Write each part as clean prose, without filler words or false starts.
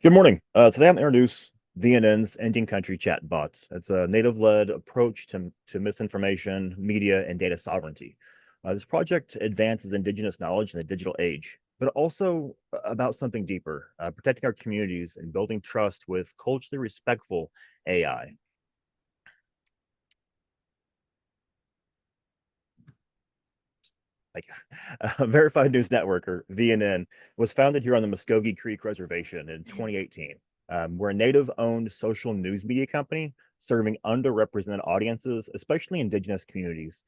Good morning. Today I'm going to introduce VNN's Indian Country Chatbot. It's a native-led approach to misinformation, media, and data sovereignty. This project advances Indigenous knowledge in the digital age, but also about something deeper, protecting our communities and building trust with culturally respectful AI. Thank you. Verified News Network, or VNN, was founded here on the Muskogee Creek Reservation in 2018. We're a native-owned social news media company serving underrepresented audiences, especially Indigenous communities.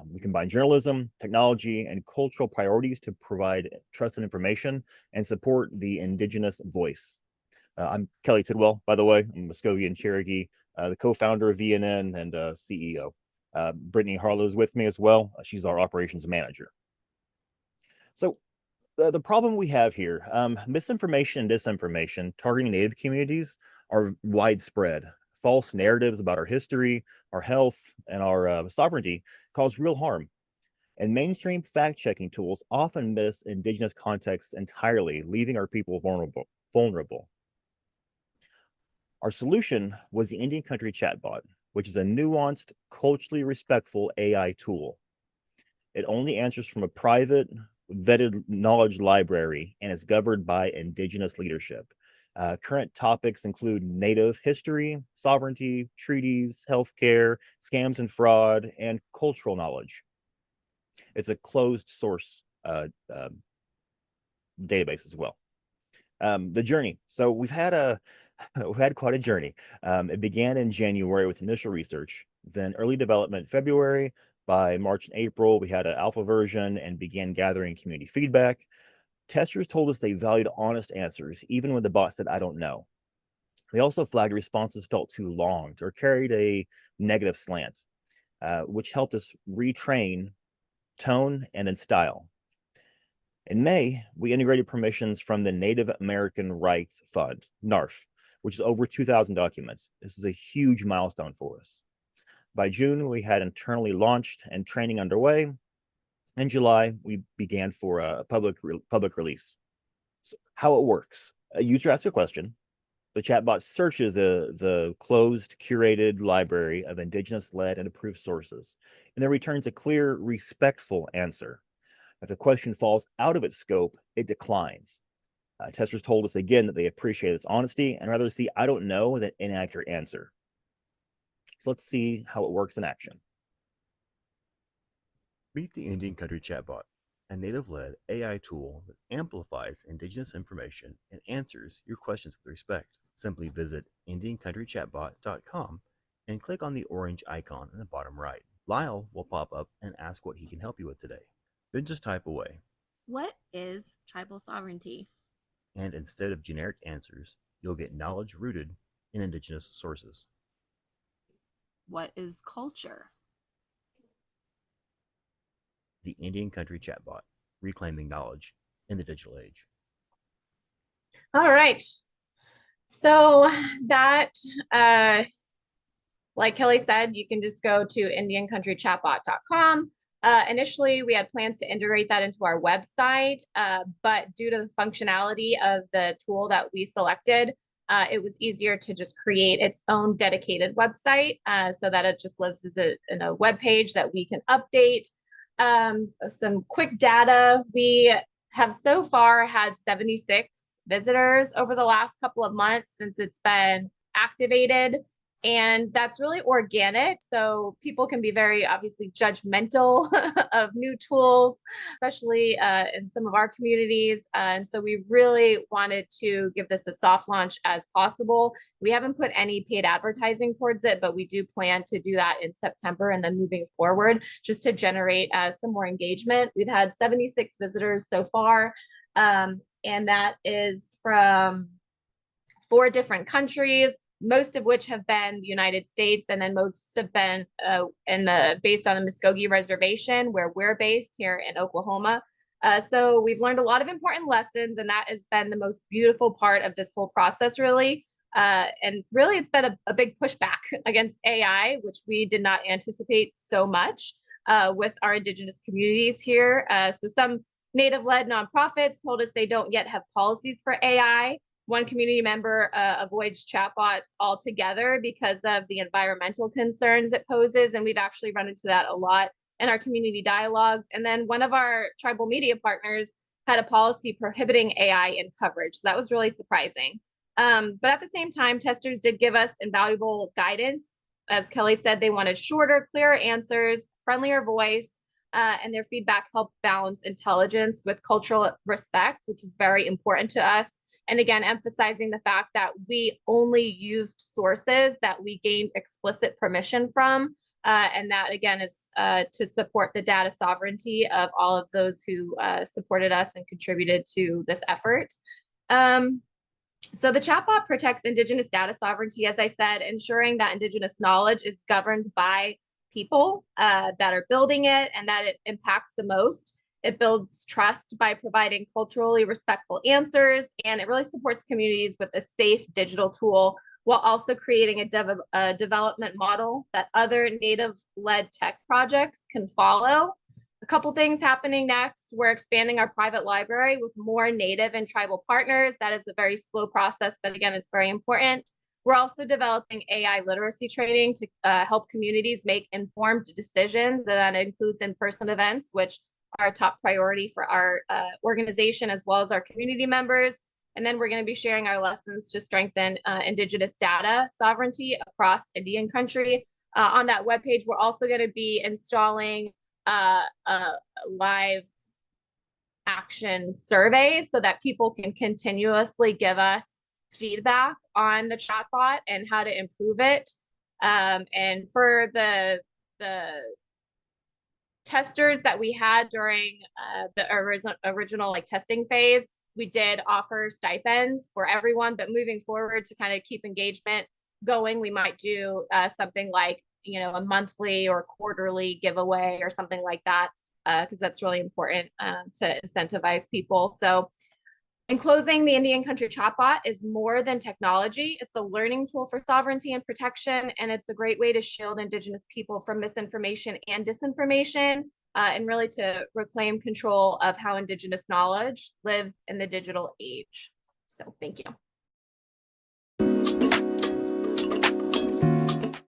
We combine journalism, technology, and cultural priorities to provide trusted information and support the Indigenous voice. I'm Kelly Tidwell, by the way. I'm Muskogee and Cherokee, the co-founder of VNN and CEO. Brittany Harlow is with me as well. She's our operations manager. So the problem we have here, misinformation and disinformation targeting Native communities are widespread. False narratives about our history, our health, and our sovereignty cause real harm. And mainstream fact-checking tools often miss Indigenous contexts entirely, leaving our people vulnerable. Our solution was the Indian Country Chatbot, which is a nuanced, culturally respectful AI tool. It only answers from a private, vetted knowledge library and is governed by Indigenous leadership. Current topics include Native history, sovereignty, treaties, healthcare, scams and fraud, and cultural knowledge. It's a closed source database as well. The journey. So we've had quite a journey. It began in January with initial research, then early development February. By March and April, we had an alpha version and began gathering community feedback. Testers told us they valued honest answers, even when the bot said, "I don't know." They also flagged responses felt too long or carried a negative slant, which helped us retrain tone and in style. In May, we integrated permissions from the Native American Rights Fund, NARF, which is over 2,000 documents. This is a huge milestone for us. By June, we had internally launched and training underway. In July, we began for a public release. So how it works. A user asks a question. The chatbot searches the closed, curated library of Indigenous-led and approved sources, and then returns a clear, respectful answer. If the question falls out of its scope, it declines. Testers told us again that they appreciate its honesty and rather see "I don't know" than inaccurate answer. So let's see how it works in action. Meet the Indian Country Chatbot, a native-led AI tool that amplifies Indigenous information and answers your questions with respect. Simply visit IndianCountryChatbot.com and click on the orange icon in the bottom right. Lyle will pop up and ask what he can help you with today. Then just type away. What is tribal sovereignty? And instead of generic answers, you'll get knowledge rooted in Indigenous sources. What is culture? The Indian Country Chatbot, reclaiming knowledge in the digital age. All right. So that, like Kelly said, you can just go to IndianCountryChatbot.com. Initially, we had plans to integrate that into our website, but due to the functionality of the tool that we selected, it was easier to just create its own dedicated website so that it just lives as in a web page that we can update. Some quick data. We have so far had 76 visitors over the last couple of months since it's been activated. And that's really organic. So people can be very obviously judgmental of new tools, especially in some of our communities. And so we really wanted to give this a soft launch as possible. We haven't put any paid advertising towards it, but we do plan to do that in September and then moving forward just to generate some more engagement. We've had 76 visitors so far, and that is from 4 different countries, most of which have been the United States, and then most have been based on the Muskogee Reservation, where we're based here in Oklahoma. So we've learned a lot of important lessons, and that has been the most beautiful part of this whole process, really. And really, it's been a big pushback against AI, which we did not anticipate so much with our Indigenous communities here. So some Native-led nonprofits told us they don't yet have policies for AI. One community member avoids chatbots altogether because of the environmental concerns it poses. And we've actually run into that a lot in our community dialogues. And then one of our tribal media partners had a policy prohibiting AI in coverage. So that was really surprising. But at the same time, testers did give us invaluable guidance. As Kelly said, they wanted shorter, clearer answers, friendlier voice, and their feedback helped balance intelligence with cultural respect, which is very important to us. And again, emphasizing the fact that we only used sources that we gained explicit permission from. And that, again, is to support the data sovereignty of all of those who supported us and contributed to this effort. So the chatbot protects Indigenous data sovereignty, as I said, ensuring that Indigenous knowledge is governed by people that are building it and that it impacts the most. It builds trust by providing culturally respectful answers, and it really supports communities with a safe digital tool while also creating a development model that other native-led tech projects can follow. A couple things happening next. We're expanding our private library with more native and tribal partners. That is a very slow process, but again, it's very important. We're also developing AI literacy training to help communities make informed decisions. That includes in-person events, which are a top priority for our organization as well as our community members. And then we're going to be sharing our lessons to strengthen Indigenous data sovereignty across Indian country. On that webpage, we're also going to be installing a live action survey so that people can continuously give us feedback on the chatbot and how to improve it. And for the testers that we had during the original like testing phase, we did offer stipends for everyone, but moving forward to kind of keep engagement going, we might do something like, you know, a monthly or quarterly giveaway or something like that, because that's really important to incentivize people. So in closing, the Indian Country Chatbot is more than technology. It's a learning tool for sovereignty and protection, and it's a great way to shield Indigenous people from misinformation and disinformation, and really to reclaim control of how Indigenous knowledge lives in the digital age. So thank you.